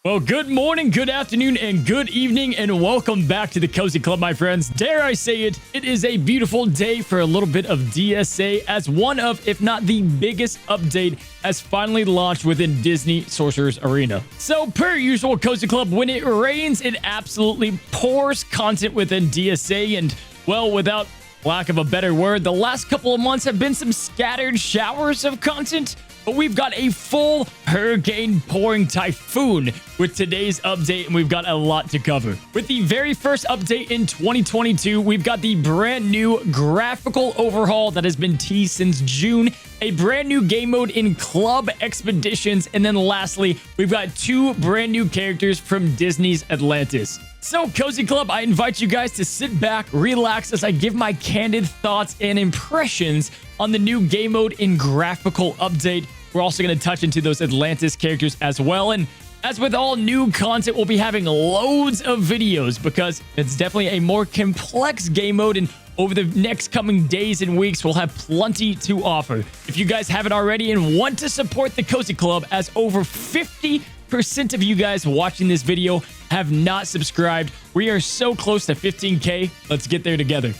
Well, good morning, good afternoon, and good evening, and welcome back to the Cozy Club, my friends. Dare I say it, it is a beautiful day for a little bit of DSA, as one of, if not the biggest update has finally launched within Disney Sorcerer Arena. So, per usual, Cozy Club, when it rains, it absolutely pours content within DSA, and, well, without lack of a better word, the last couple of months have been some scattered showers of content, but we've got a full hurricane pouring typhoon with today's update, and we've got a lot to cover. With the very first update in 2022, we've got the brand new graphical overhaul that has been teased since June, a brand new game mode in Club Expeditions, and then lastly, we've got two brand new characters from Disney's Atlantis. So, Cozy Club, I invite you guys to sit back, relax as I give my candid thoughts and impressions on the new game mode in graphical update. We're also going to touch into those Atlantis characters as well. And as with all new content, we'll be having loads of videos because it's definitely a more complex game mode. And over the next coming days and weeks, we'll have plenty to offer. If you guys haven't already and want to support the Cozy Club, as over 50% of you guys watching this video have not subscribed. We are so close to 15K. Let's get there together.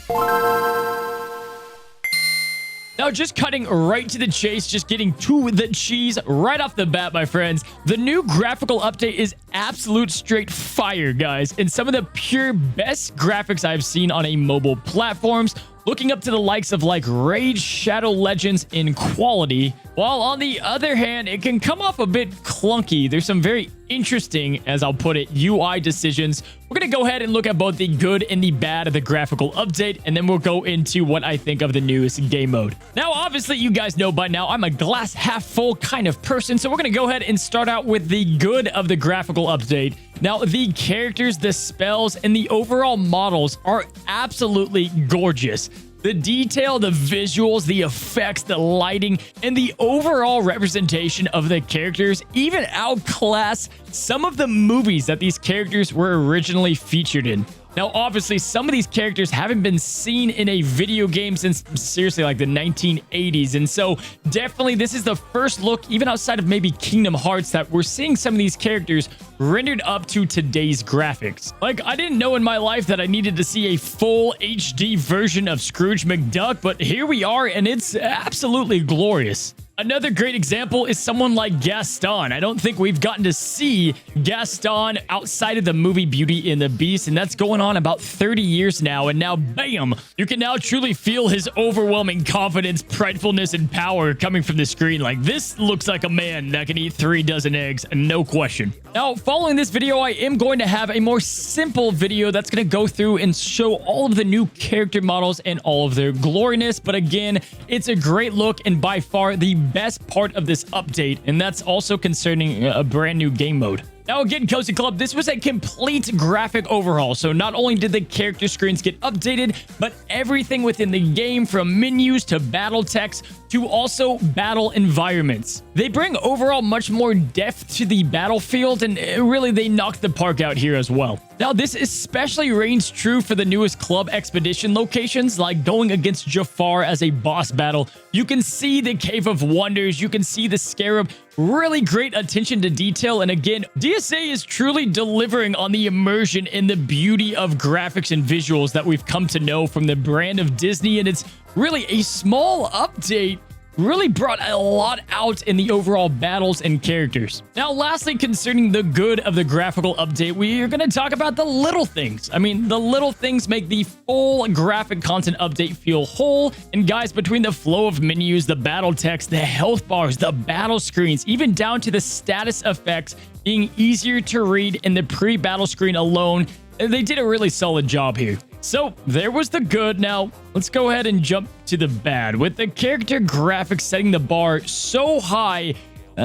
Now, just cutting right to the chase, just getting to the cheese right off the bat, my friends. The new graphical update is absolute straight fire, guys, and some of the pure best graphics I've seen on a mobile platforms, looking up to the likes of like Raid Shadow Legends in quality, while on the other hand, it can come off a bit clunky. There's some very interesting, as I'll put it, UI decisions. We're going to go ahead and look at both the good and the bad of the graphical update, and then we'll go into what I think of the newest game mode. Now, obviously, you guys know by now, I'm a glass half full kind of person, so we're going to go ahead and start out with the good of the graphical update. Now, the characters, the spells, and the overall models are absolutely gorgeous. The detail, the visuals, the effects, the lighting, and the overall representation of the characters even outclass some of the movies that these characters were originally featured in. Now, obviously, some of these characters haven't been seen in a video game since, seriously, like the 1980s. And so, definitely, this is the first look, even outside of maybe Kingdom Hearts, that we're seeing some of these characters rendered up to today's graphics. Like, I didn't know in my life that I needed to see a full HD version of Scrooge McDuck, but here we are, and it's absolutely glorious. Another great example is someone like Gaston. I don't think we've gotten to see Gaston outside of the movie Beauty and the Beast, and that's going on about 30 years now, and now, bam, you can now truly feel his overwhelming confidence, pridefulness, and power coming from the screen. Like, this looks like a man that can eat 3 dozen eggs, no question. Now, following this video, I am going to have a more simple video that's going to go through and show all of the new character models and all of their gloriness, but again, it's a great look and by far the best part of this update, and that's also concerning a brand new game mode. Now again, Cozy Club, this was a complete graphic overhaul, so not only did the character screens get updated, but everything within the game, from menus to battle text to also battle environments. They bring overall much more depth to the battlefield, and really they knocked the park out here as well. Now, this especially reigns true for the newest Club Expedition locations, like going against Jafar as a boss battle. You can see the Cave of Wonders, you can see the Scarab. Really great attention to detail, and again, DSA is truly delivering on the immersion and the beauty of graphics and visuals that we've come to know from the brand of Disney, and it's really a small update. Really brought a lot out in the overall battles and characters. Now, lastly, concerning the good of the graphical update, we are going to talk about the little things. I mean, the little things make the full graphic content update feel whole. And guys, between the flow of menus, the battle text, the health bars, the battle screens, even down to the status effects being easier to read in the pre-battle screen alone, they did a really solid job here. So, there was the good. Now, let's go ahead and jump to the bad. With the character graphics setting the bar so high,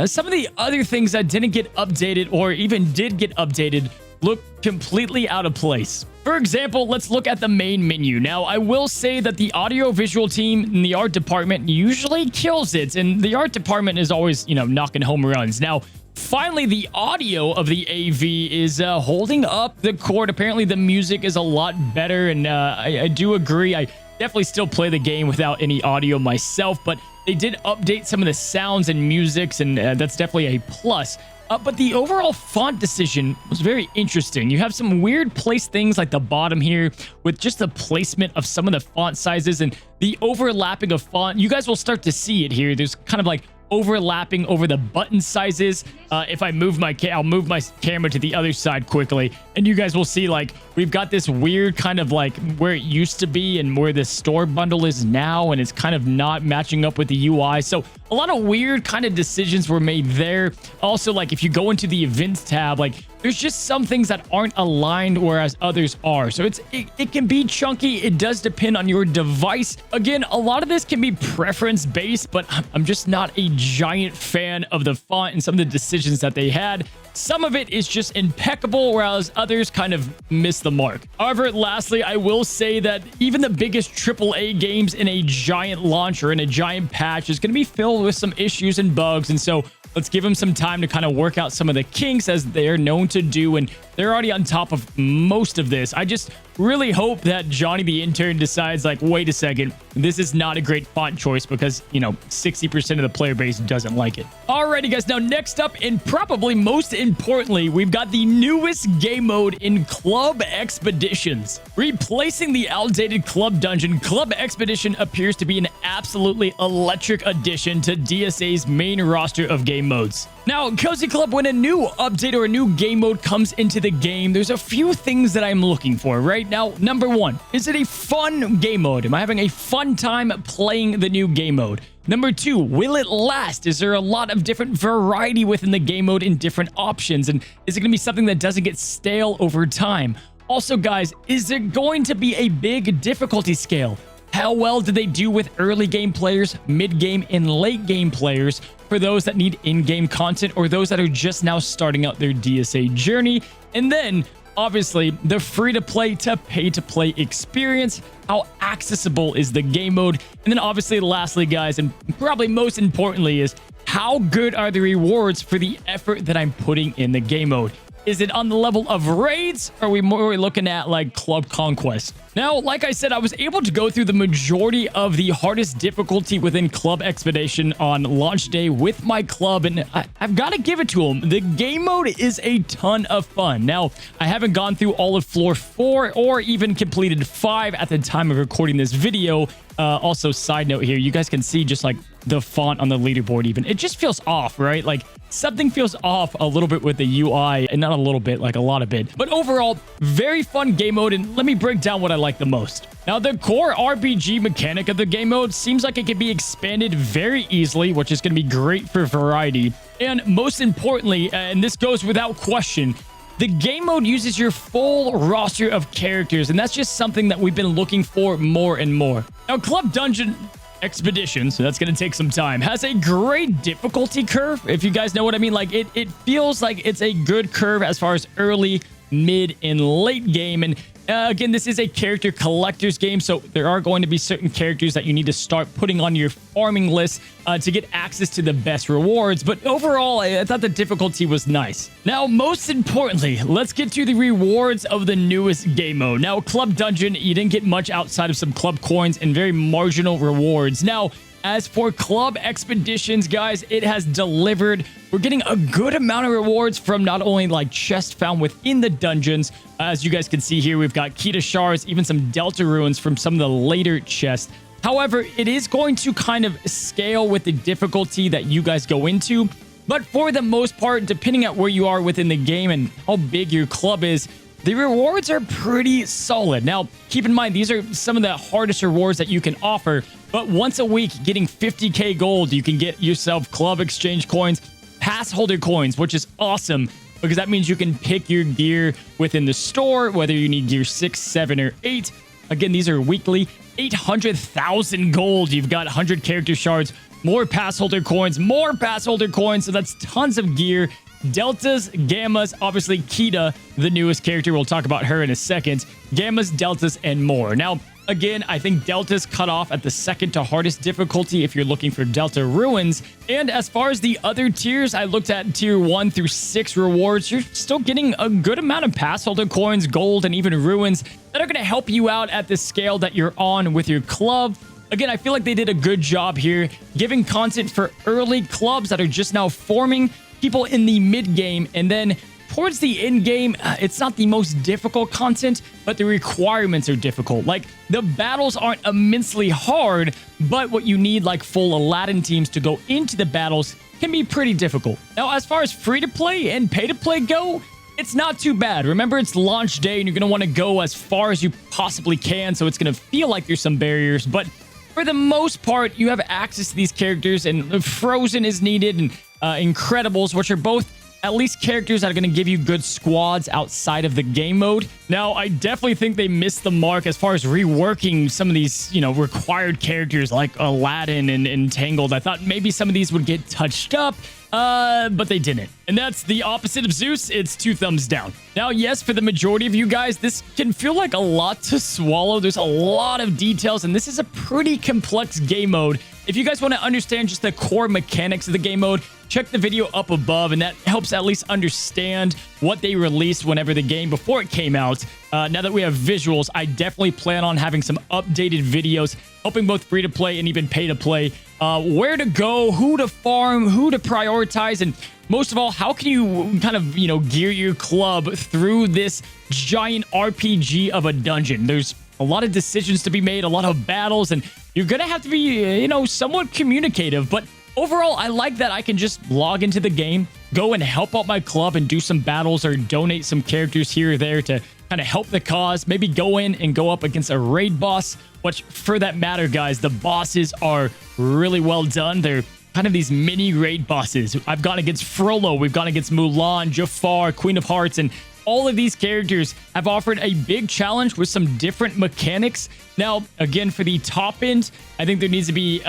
some of the other things that didn't get updated or even did get updated look completely out of place. For example, let's look at the main menu. Now, I will say that the audio-visual team in the art department usually kills it, and the art department is always, knocking home runs. Now, finally, the audio of the AV is holding up the chord. Apparently, the music is a lot better, and I do agree. I definitely still play the game without any audio myself, but they did update some of the sounds and musics, and that's definitely a plus. But the overall font decision was very interesting. You have some weird place things like the bottom here with just the placement of some of the font sizes and the overlapping of font. You guys will start to see it here. There's kind of like overlapping over the button sizes. If I move I'll move my camera to the other side quickly, and you guys will see like we've got this weird kind of like where it used to be and where the store bundle is now, and it's kind of not matching up with the UI. So a lot of weird kind of decisions were made there. Also, like if you go into the events tab, like there's just some things that aren't aligned whereas others are. So it can be chunky. It does depend on your device. Again, a lot of this can be preference based, but I'm just not a giant fan of the font and some of the decisions that they had. Some of it is just impeccable, whereas others kind of miss the mark. However, lastly, I will say that even the biggest AAA games in a giant launch or in a giant patch is going to be filled with some issues and bugs. And so let's give them some time to kind of work out some of the kinks as they're known to do. And they're already on top of most of this. I just really hope that Johnny the intern decides like, wait a second, this is not a great font choice because, you know, 60% of the player base doesn't like it. Alrighty, guys. Now, next up, and probably most importantly, we've got the newest game mode in Club Expeditions. Replacing the outdated Club Dungeon, Club Expedition appears to be an absolutely electric addition to DSA's main roster of game modes. Now, Cozy Club, when a new update or a new game mode comes into the game, there's a few things that I'm looking for, right? Now, number one, is it a fun game mode? Am I having a fun time playing the new game mode? Number two, will it last? Is there a lot of different variety within the game mode and different options? And is it going to be something that doesn't get stale over time? Also, guys, is there going to be a big difficulty scale? How well do they do with early game players, mid-game, and late-game players for those that need in-game content or those that are just now starting out their DSA journey? And then, obviously, the free-to-play to pay-to-play experience. How accessible is the game mode? And then, obviously, lastly, guys, and probably most importantly, is how good are the rewards for the effort that I'm putting in the game mode? Is it on the level of raids? Or are we more looking at like club conquest? Now, like I said, I was able to go through the majority of the hardest difficulty within Club Expedition on launch day with my club, and I've got to give it to them. The game mode is a ton of fun. Now, I haven't gone through all of floor 4 or even completed 5 at the time of recording this video. Also, side note here, you guys can see just like the font on the leaderboard even. It just feels off, right? Like something feels off a little bit with the UI, and not a little bit, like a lot of it. But overall, very fun game mode, and let me break down what I like the most. Now, the core RPG mechanic of the game mode seems like it can be expanded very easily, which is going to be great for variety. And most importantly, and this goes without question, the game mode uses your full roster of characters, and that's just something that we've been looking for more and more. Now, Club Dungeon Expedition, so that's going to take some time, has a great difficulty curve, if you guys know what I mean. Like, it feels like it's a good curve as far as early, mid, and late game. And again, this is a character collector's game, so there are going to be certain characters that you need to start putting on your farming list to get access to the best rewards. But overall, I thought the difficulty was nice. Now, most importantly, let's get to the rewards of the newest game mode. Now, Club Dungeon, you didn't get much outside of some club coins and very marginal rewards. Now, as for Club Expeditions, guys, it has delivered. We're getting a good amount of rewards from not only like chests found within the dungeons. As you guys can see here, we've got Kita shards, even some Delta ruins from some of the later chests. However, it is going to kind of scale with the difficulty that you guys go into. But for the most part, depending on where you are within the game and how big your club is, the rewards are pretty solid. Now, keep in mind, these are some of the hardest rewards that you can offer. But once a week, getting 50k gold, you can get yourself club exchange coins, pass holder coins, which is awesome because that means you can pick your gear within the store, whether you need gear 6, 7, or 8. Again, these are weekly. 800,000 gold. You've got 100 character shards, more pass holder coins, more pass holder coins. So that's tons of gear. Deltas, Gammas, obviously Kita, the newest character. We'll talk about her in a second. Gammas, Deltas, and more. Now, again, I think Deltas cut off at the second to hardest difficulty if you're looking for Delta ruins. And as far as the other tiers, I looked at tier 1 through 6 rewards. You're still getting a good amount of pass holder coins, gold, and even ruins that are going to help you out at the scale that you're on with your club. Again, I feel like they did a good job here, giving content for early clubs that are just now forming, people in the mid game, and then towards the end game, it's not the most difficult content, but the requirements are difficult. Like, the battles aren't immensely hard, but what you need, like full Aladdin teams to go into the battles, can be pretty difficult. Now, as far as free-to-play and pay-to-play go, it's not too bad. Remember, it's launch day, and you're going to want to go as far as you possibly can, so it's going to feel like there's some barriers, but for the most part, you have access to these characters, and Frozen is needed, and Incredibles, which are both at least characters that are going to give you good squads outside of the game mode. Now, I definitely think they missed the mark as far as reworking some of these, required characters like Aladdin and Entangled. I thought maybe some of these would get touched up, but they didn't. And that's the opposite of Zeus. It's 2 thumbs down. Now, yes, for the majority of you guys, this can feel like a lot to swallow. There's a lot of details, and this is a pretty complex game mode. If you guys want to understand just the core mechanics of the game mode, check the video up above, and that helps at least understand what they released whenever the game before it came out. Now that we have visuals, I definitely plan on having some updated videos helping both free-to-play and even pay-to-play. Where to go, who to farm, who to prioritize, and most of all, how can you kind of, gear your club through this giant RPG of a dungeon? There's a lot of decisions to be made, a lot of battles, and you're going to have to be, somewhat communicative. But overall, I like that I can just log into the game, go and help out my club and do some battles or donate some characters here or there to kind of help the cause. Maybe go in and go up against a raid boss, which for that matter, guys, the bosses are really well done. They're kind of these mini raid bosses. I've gone against Frollo, we've gone against Mulan, Jafar, Queen of Hearts, and all of these characters have offered a big challenge with some different mechanics. Now, again, for the top end, I think there needs to be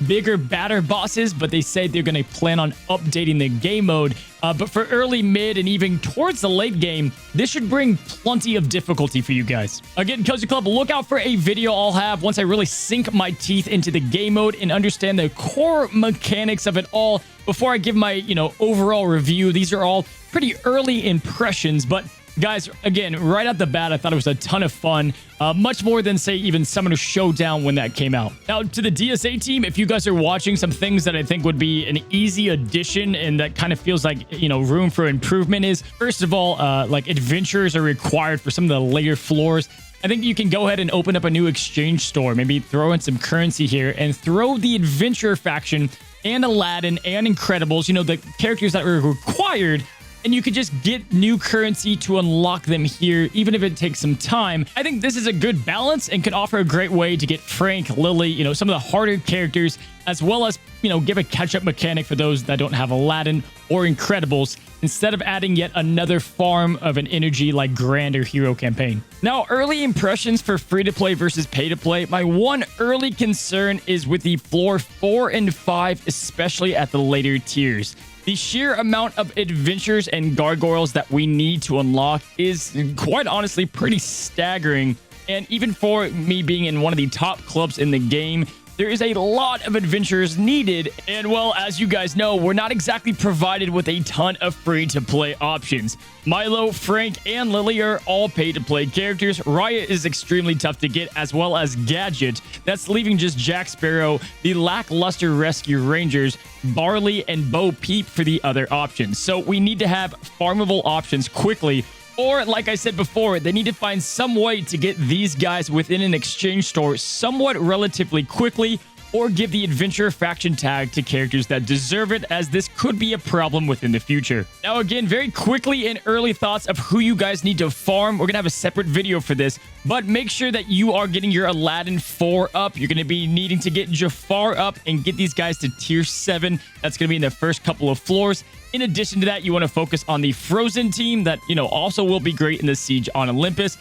bigger, badder bosses, but they say they're going to plan on updating the game mode. But for early, mid, and even towards the late game, this should bring plenty of difficulty for you guys. Again, Cozy Club, look out for a video I'll have once I really sink my teeth into the game mode and understand the core mechanics of it all before I give my, overall review. These are all pretty early impressions, but guys, again, right out the bat, I thought it was a ton of fun. Much more than, say, even Summoner Showdown when that came out. Now, to the DSA team, if you guys are watching, some things that I think would be an easy addition and that kind of feels like, room for improvement is, first of all, like adventures are required for some of the later floors. I think you can go ahead and open up a new exchange store, maybe throw in some currency here and throw the adventure faction and Aladdin and Incredibles, the characters that were required, and you could just get new currency to unlock them here, even if it takes some time. I think this is a good balance and could offer a great way to get Frank, Lily, some of the harder characters, as well as, give a catch-up mechanic for those that don't have Aladdin or Incredibles, instead of adding yet another farm of an energy like Grand or Hero Campaign. Now, early impressions for free-to-play versus pay-to-play. My one early concern is with the floor 4 and 5, especially at the later tiers. The sheer amount of adventures and gargoyles that we need to unlock is, quite honestly, pretty staggering. And even for me being in one of the top clubs in the game, there is a lot of adventures needed. And well, as you guys know, we're not exactly provided with a ton of free-to-play options. Milo, Frank, and Lily are all pay-to-play characters. Raya is extremely tough to get, as well as Gadget. That's leaving just Jack Sparrow, the lackluster Rescue Rangers, Barley, and Bo Peep for the other options. So we need to have farmable options quickly. Or, like I said before, they need to find some way to get these guys within an exchange store somewhat relatively quickly, or give the adventure faction tag to characters that deserve it, as this could be a problem within the future. Now, again, very quickly and early thoughts of who you guys need to farm. We're going to have a separate video for this, but make sure that you are getting your Aladdin 4 up. You're going to be needing to get Jafar up and get these guys to tier 7. That's going to be in the first couple of floors. In addition to that, you want to focus on the Frozen team that, also will be great in the Siege on Olympus.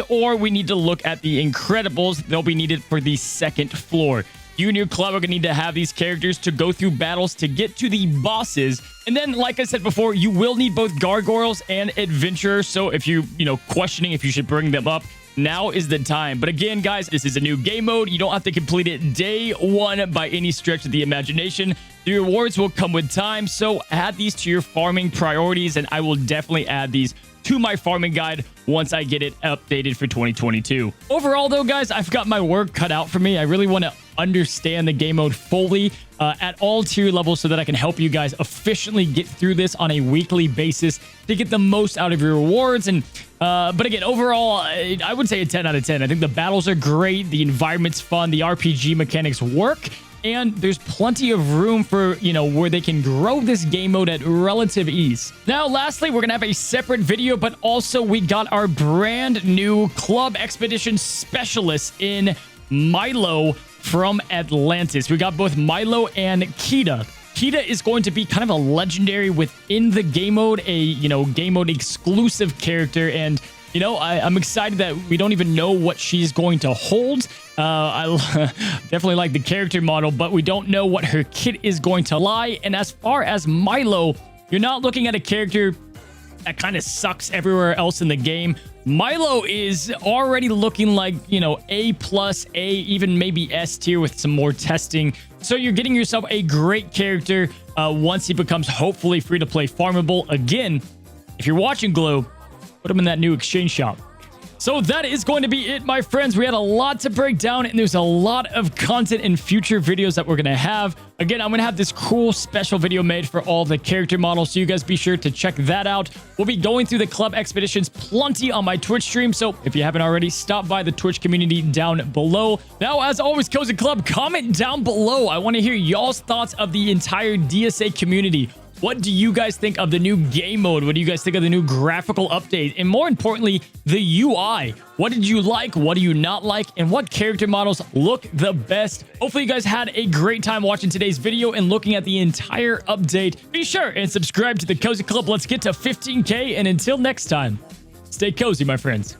Or we need to look at the Incredibles. They'll be needed for the second floor. You and your club are going to need to have these characters to go through battles to get to the bosses. And then, like I said before, you will need both gargoyles and adventurers. So if you, questioning if you should bring them up, now is the time. But again, guys, this is a new game mode. You don't have to complete it day one by any stretch of the imagination. The rewards will come with time, so add these to your farming priorities, and I will definitely add these to my farming guide once I get it updated for 2022. Overall, though, guys, I've got my work cut out for me. I really want to understand the game mode fully at all tier levels so that I can help you guys efficiently get through this on a weekly basis to get the most out of your rewards. And but again, overall, I would say a 10 out of 10. I think the battles are great, the environment's fun, the RPG mechanics work, and there's plenty of room for, you know, where they can grow this game mode at relative ease. Now, lastly, we're gonna have a separate video, but also we got our brand new Club Expedition Specialist in MILO from Atlantis. We got both MILO and Kita. Kita is going to be kind of a legendary within the game mode, a, you know, game mode exclusive character. And, you know, I'm excited that we don't even know what she's going to hold. I definitely like the character model, but we don't know what her kit is going to lie. And as far as MILO, you're not looking at a character that kind of sucks everywhere else in the game. MILO is already looking like, you know, A+, A, even maybe S tier with some more testing. So you're getting yourself a great character once he becomes hopefully free to play farmable. Again, if you're watching Glow, put him in that new exchange shop. So that is going to be it, my friends. We had a lot to break down, and there's a lot of content in future videos that we're going to have. Again, I'm going to have this cool special video made for all the character models, so you guys be sure to check that out. We'll be going through the Club Expeditions plenty on my Twitch stream, so if you haven't already, stop by the Twitch community down below. Now, as always, Cozy Club, comment down below. I want to hear y'all's thoughts of the entire DSA community. What do you guys think of the new game mode? What do you guys think of the new graphical update? And more importantly, the UI. What did you like? What do you not like? And what character models look the best? Hopefully you guys had a great time watching today's video and looking at the entire update. Be sure and subscribe to the Cozy Club. Let's get to 15K. And until next time, stay cozy, my friends.